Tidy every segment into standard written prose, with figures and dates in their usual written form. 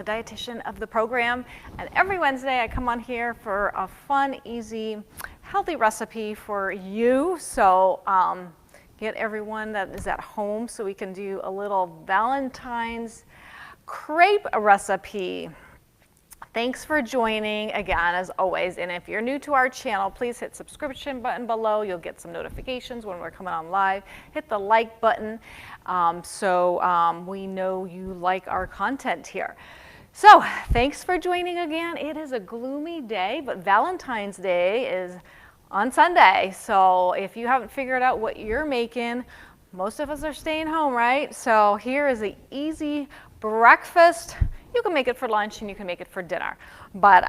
the dietitian of the program, and every Wednesday I come on here for a fun, easy, healthy recipe for you. So get everyone that is at home so we can do a little Valentine's crepe recipe. Thanks for joining again, as always. And if you're new to our channel, please hit subscription button below. You'll get some notifications when we're coming on live. Hit the like button so we know you like our content here. So thanks for joining again. It is a gloomy day, but Valentine's Day is on Sunday. So if you haven't figured out what you're making, most of us are staying home, right? So here is an easy breakfast. You can make it for lunch and you can make it for dinner. But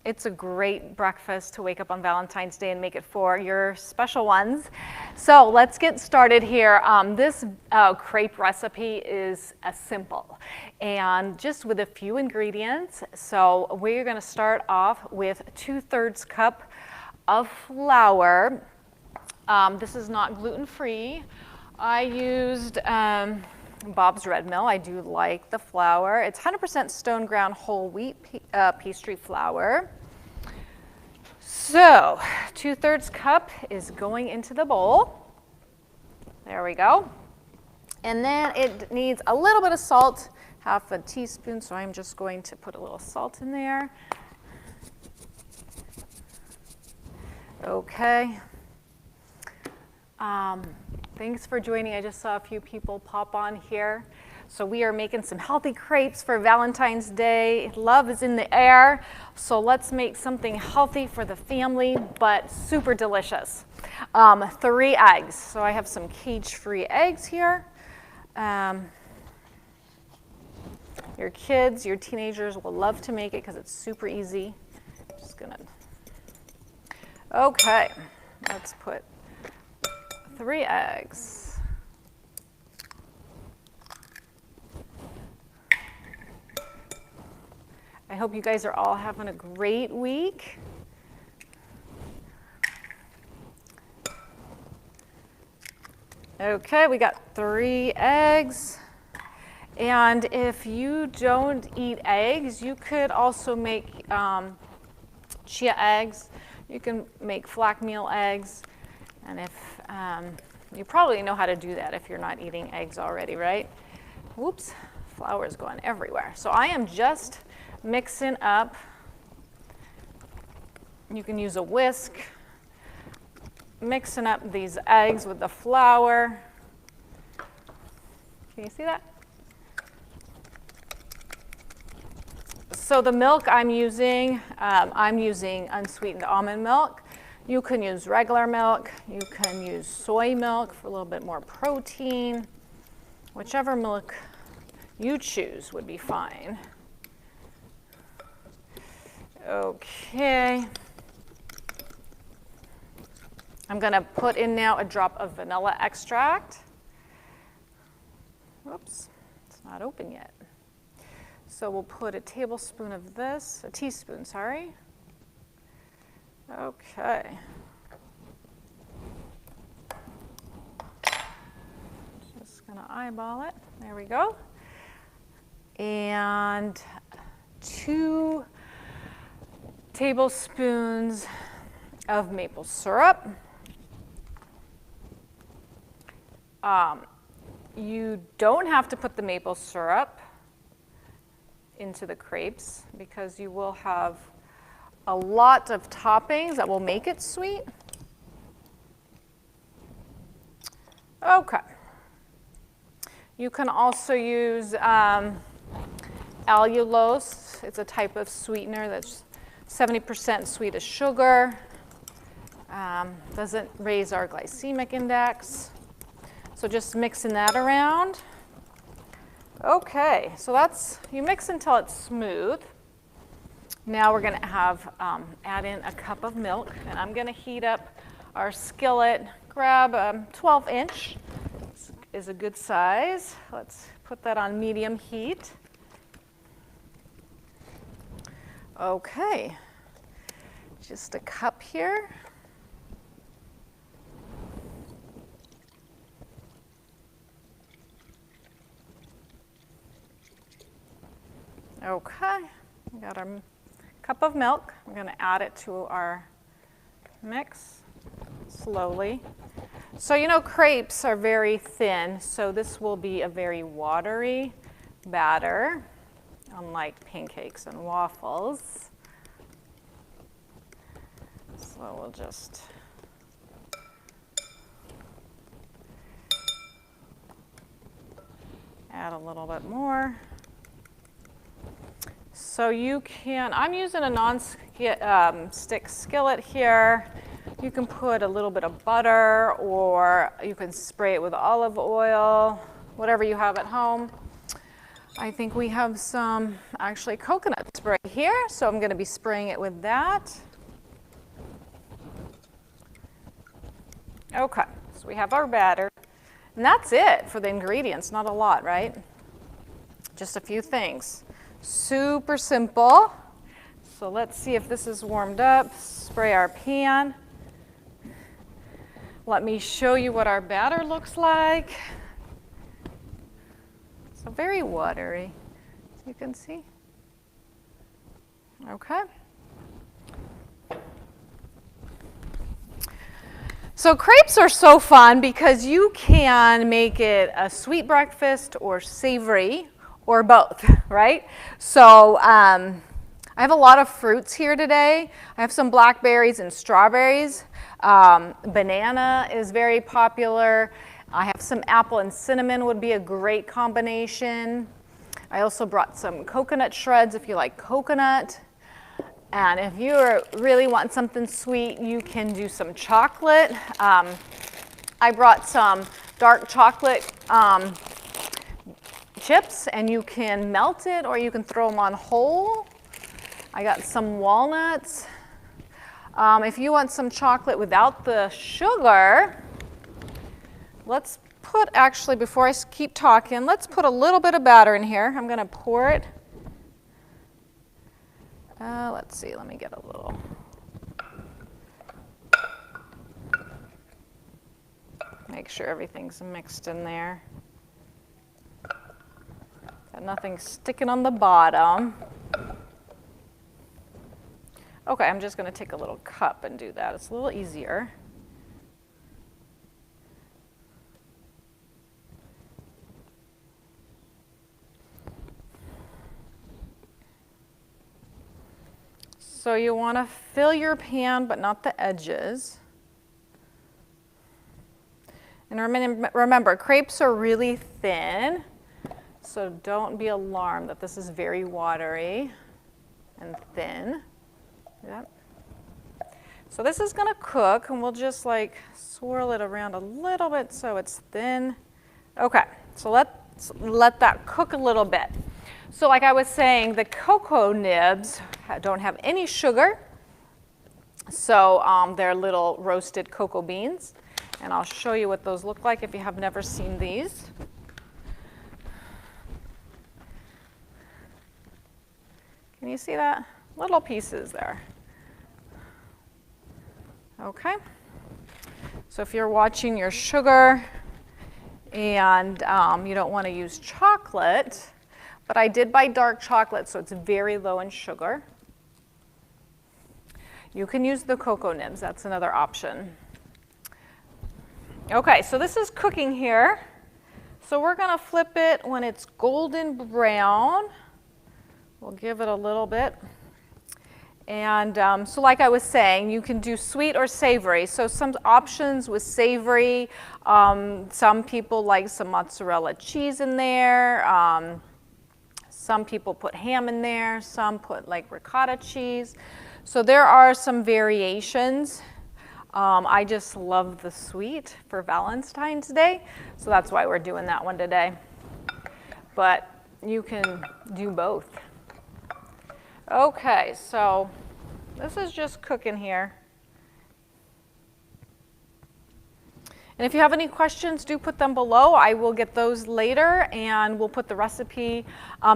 it's a great breakfast to wake up on Valentine's Day and make it for your special ones. So let's get started here. This crepe recipe is simple and just with a few ingredients. So we're going to start off with 2/3 cup of flour. This is not gluten-free. I used Bob's Red Mill. I do like the flour. It's 100% stone ground whole wheat pastry flour. So 2/3 cup is going into the bowl. There we go. And then it needs a little bit of salt, 1/2 teaspoon. So I'm just going to put a little salt in there. Okay. Thanks for joining. I just saw a few people pop on here. So we are making some healthy crepes for Valentine's Day. Love is in the air. So let's make something healthy for the family, but super delicious. 3 eggs. So I have some cage-free eggs here. Your kids, your teenagers will love to make it because it's super easy. Just gonna. Okay, let's put 3 eggs. I hope you guys are all having a great week. Okay, we got 3 eggs. And if you don't eat eggs, you could also make chia eggs. You can make flax meal eggs. And if you probably know how to do that if you're not eating eggs already, right? Whoops, flour is going everywhere. So I am just mixing up. You can use a whisk. Mixing up these eggs with the flour. Can you see that? So the milk I'm using unsweetened almond milk. You can use regular milk. You can use soy milk for a little bit more protein. Whichever milk you choose would be fine. Okay. I'm going to put in now a drop of vanilla extract. Whoops, it's not open yet. So we'll put a tablespoon of this, a teaspoon, sorry. Okay. Just gonna eyeball it. There we go. And 2 tablespoons of maple syrup. You don't have to put the maple syrup into the crepes because you will have a lot of toppings that will make it sweet. Okay. You can also use allulose. It's a type of sweetener that's 70% sweet as sugar. Doesn't raise our glycemic index. So just mixing that around. Okay, so you mix until it's smooth. Now we're going to add in a cup of milk, and I'm going to heat up our skillet. Grab a 12-inch is a good size. Let's put that on medium heat. Okay, just a cup here. Okay, we got our cup of milk. I'm going to add it to our mix slowly. So you know crepes are very thin, so this will be a very watery batter, unlike pancakes and waffles. So we'll just add a little bit more. So you can, I'm using a non-stick skillet here. You can put a little bit of butter, or you can spray it with olive oil, whatever you have at home. I think we have some actually coconut spray here, so I'm going to be spraying it with that. Okay, so we have our batter. And that's it for the ingredients, not a lot, right? Just a few things. Super simple. So let's see if this is warmed up. Spray our pan. Let me show you what our batter looks like. So very watery, as you can see. Okay. So crepes are so fun because you can make it a sweet breakfast or savory or both, right? So I have a lot of fruits here today. I have some blackberries and strawberries. Banana is very popular. I have some apple and cinnamon would be a great combination. I also brought some coconut shreds if you like coconut. And if you really want something sweet, you can do some chocolate. I brought some dark chocolate chips, and you can melt it or you can throw them on whole. I got some walnuts. If you want some chocolate without the sugar, let's put, actually, before I keep talking, let's put a little bit of batter in here. I'm going to pour it. Let's see, let me get a little. Make sure everything's mixed in there. Got nothing sticking on the bottom. Okay, I'm just going to take a little cup and do that. It's a little easier. So you want to fill your pan, but not the edges. And remember, crepes are really thin, so don't be alarmed that this is very watery and thin. Yep. So this is going to cook, and we'll just like swirl it around a little bit so it's thin. Okay, so let's let that cook a little bit. So like I was saying, the cocoa nibs don't have any sugar, so they're little roasted cocoa beans. And I'll show you what those look like if you have never seen these. Can you see that? Little pieces there. Okay. So if you're watching your sugar and you don't want to use chocolate, but I did buy dark chocolate, so it's very low in sugar. You can use the cocoa nibs. That's another option. Okay, so this is cooking here. So we're going to flip it when it's golden brown. We'll give it a little bit. And so like I was saying, you can do sweet or savory. So some options with savory. Some people like some mozzarella cheese in there. Some people put ham in there. Some put like ricotta cheese. So there are some variations. I just love the sweet for Valentine's Day, so that's why we're doing that one today. But you can do both. Okay, so this is just cooking here. And if you have any questions, do put them below. I will get those later, and we'll put the recipe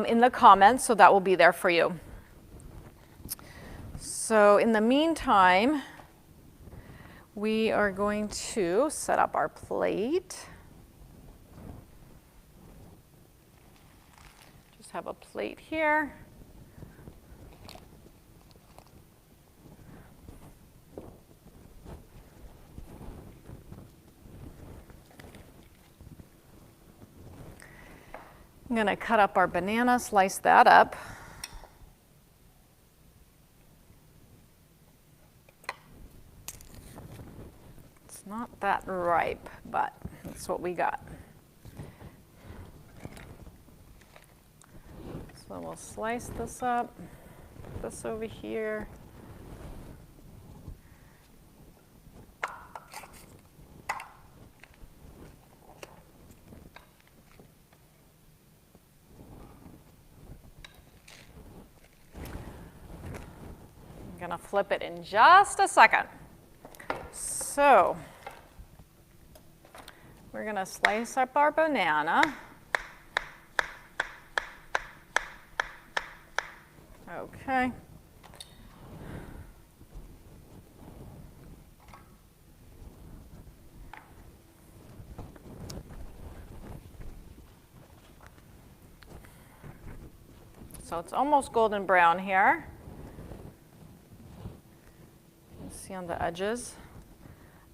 in the comments, so that will be there for you. So in the meantime, we are going to set up our plate. Just have a plate here. going to cut up our banana, slice that up. It's not that ripe, but that's what we got. So we'll slice this up, put this over here. I'm going to flip it in just a second. So we're going to slice up our banana. Okay. So it's almost golden brown here. You see on the edges.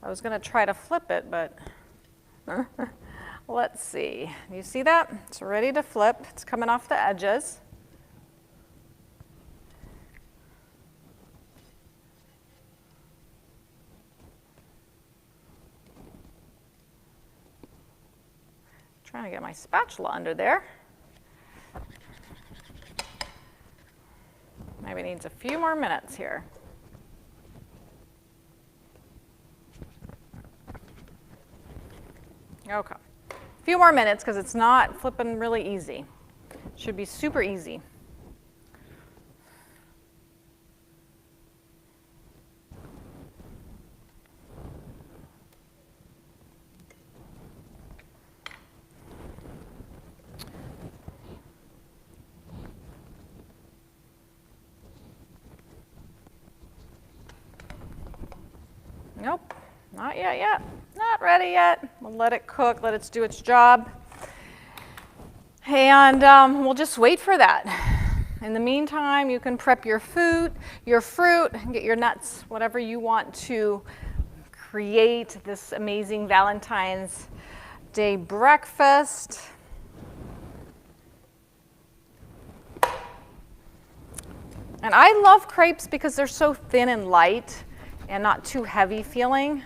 I was going to try to flip it, but let's see. You see that? It's ready to flip. It's coming off the edges. Trying to get my spatula under there. Maybe needs a few more minutes here. Okay. A few more minutes because it's not flipping really easy. Should be super easy. Nope, not yet. Not ready yet. We'll let it cook, let it do its job. And we'll just wait for that. In the meantime, you can prep your fruit, get your nuts, whatever you want to create this amazing Valentine's Day breakfast. And I love crepes because they're so thin and light and not too heavy feeling.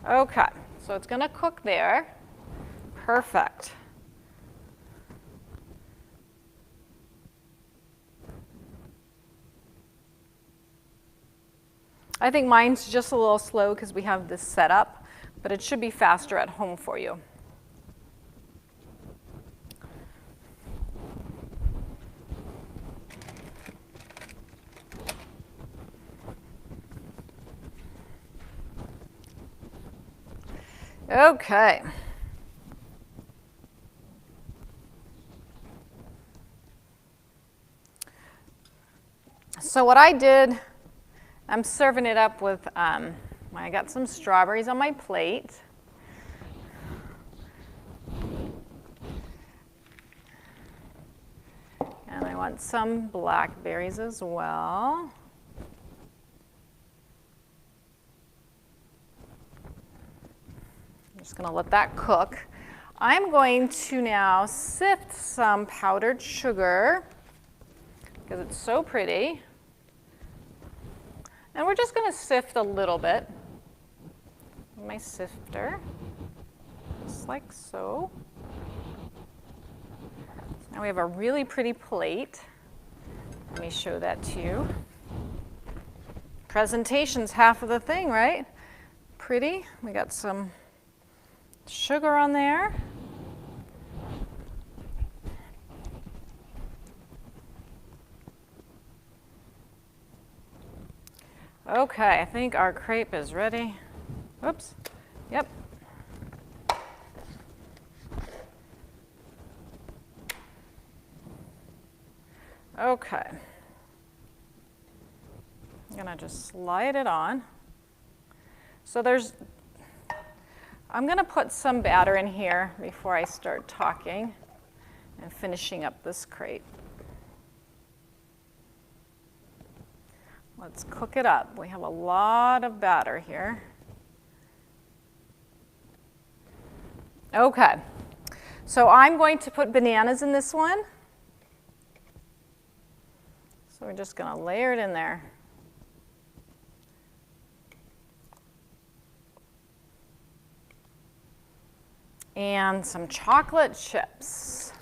Okay, so it's going to cook there. Perfect. I think mine's just a little slow because we have this set up, but it should be faster at home for you. Okay. So what I did, I'm serving it up with, I got some strawberries on my plate. And I want some blackberries as well. Just going to let that cook. I'm going to now sift some powdered sugar because it's so pretty. And we're just going to sift a little bit. My sifter, just like so. Now we have a really pretty plate. Let me show that to you. Presentation's half of the thing, right? Pretty. We got some sugar on there. Okay, I think our crepe is ready. Oops. Yep. Okay. I'm gonna just slide it on. So I'm going to put some batter in here before I start talking and finishing up this crepe. Let's cook it up. We have a lot of batter here. Okay, So I'm going to put bananas in this one. So we're just going to layer it in there. And some chocolate chips.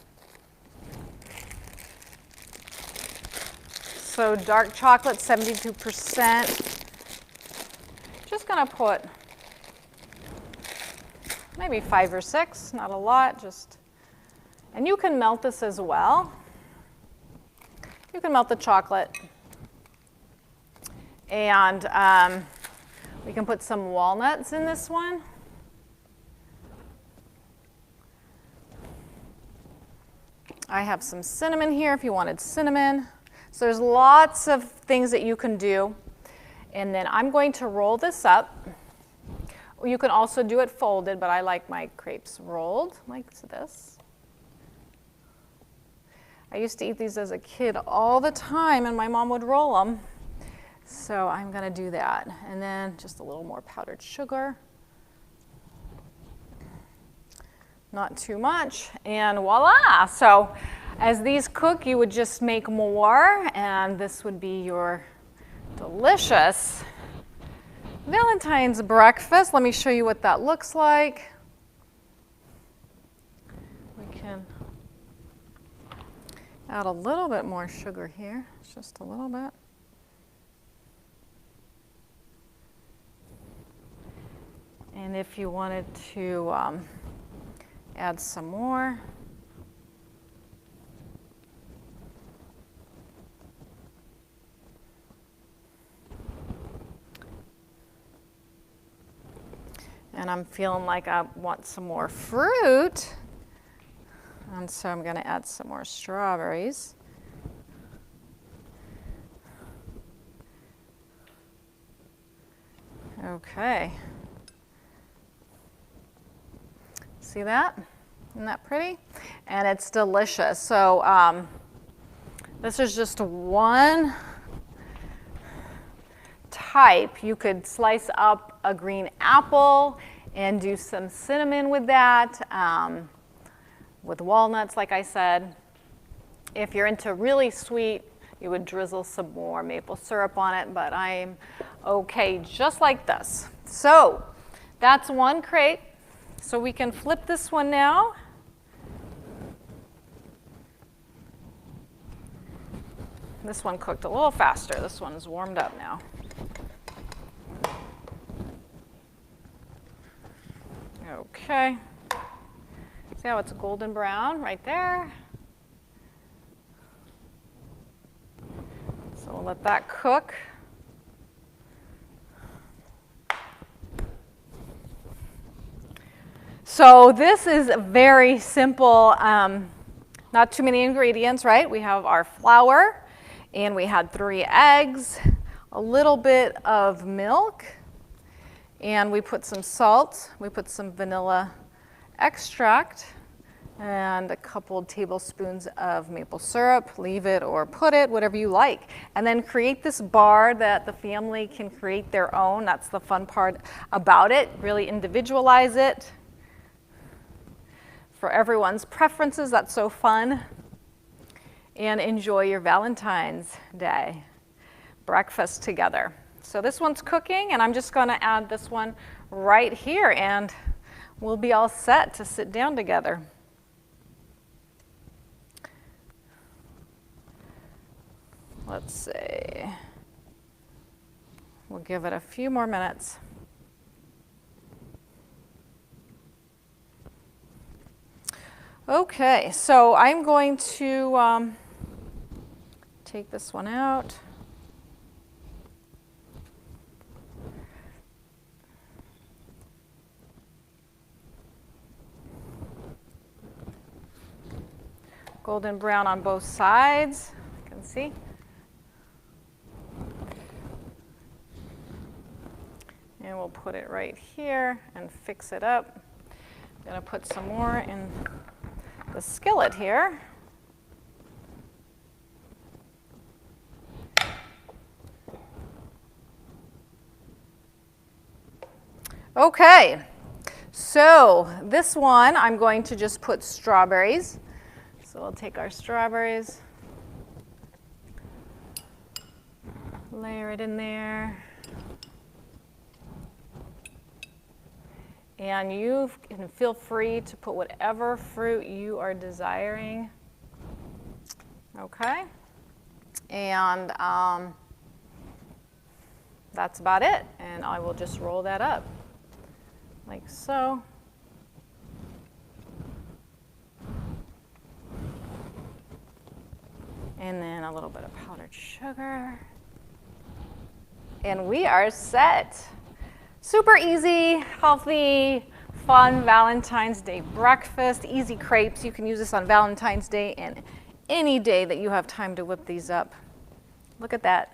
So dark chocolate, 72%. Just going to put maybe 5 or 6, not a lot, just, and you can melt this as well. You can melt the chocolate. And we can put some walnuts in this one. I have some cinnamon here if you wanted cinnamon. So there's lots of things that you can do. And then I'm going to roll this up. You can also do it folded, but I like my crepes rolled like this. I used to eat these as a kid all the time, and my mom would roll them. So I'm going to do that. And then just a little more powdered sugar. Not too much, and voila. So as these cook, you would just make more, and this would be your delicious Valentine's breakfast. Let me show you what that looks like. We can add a little bit more sugar here, just a little bit. And if you wanted to add some more. And I'm feeling like I want some more fruit. And so I'm going to add some more strawberries. Okay. See that? Isn't that pretty? And it's delicious. So this is just one type. You could slice up a green apple and do some cinnamon with that, with walnuts, like I said. If you're into really sweet, you would drizzle some more maple syrup on it, but I'm okay just like this. So that's one crepe. So we can flip this one now. This one cooked a little faster. This one is warmed up now. Okay. See how it's golden brown right there? So we'll let that cook. So this is very simple, not too many ingredients, right? We have our flour, and we had 3 eggs, a little bit of milk, and we put some salt, we put some vanilla extract, and a couple tablespoons of maple syrup. Leave it or put it, whatever you like. And then create this bar that the family can create their own. That's the fun part about it. Really individualize it for everyone's preferences. That's so fun. And enjoy your Valentine's Day breakfast together. So this one's cooking, and I'm just going to add this one right here, and we'll be all set to sit down together. Let's see. We'll give it a few more minutes. Okay, so I'm going to take this one out. Golden brown on both sides, you can see. And we'll put it right here and fix it up. I'm going to put some more in the skillet here. Okay, So this one, I'm going to just put strawberries. So we'll take our strawberries, layer it in there. And you can feel free to put whatever fruit you are desiring. Okay. And that's about it. And I will just roll that up like so. And then a little bit of powdered sugar. And we are set. Super easy, healthy, fun Valentine's Day breakfast. Easy crepes. You can use this on Valentine's Day and any day that you have time to whip these up. Look at that.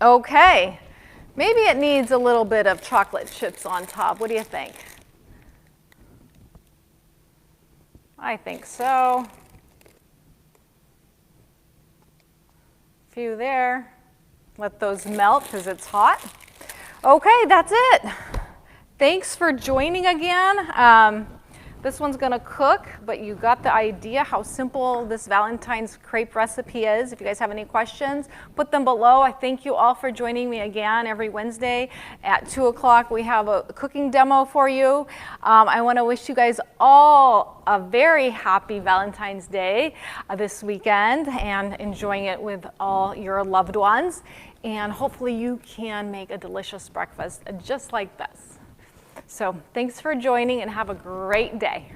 Okay, maybe it needs a little bit of chocolate chips on top. What do you think? I think so. Few there. Let those melt because it's hot. Okay, that's it. Thanks for joining again. This one's gonna cook, but you got the idea how simple this Valentine's crepe recipe is. If you guys have any questions, put them below. I thank you all for joining me again every Wednesday at 2 o'clock. We have a cooking demo for you. I wanna wish you guys all a very happy Valentine's Day this weekend and enjoying it with all your loved ones. And hopefully you can make a delicious breakfast just like this. So thanks for joining and have a great day.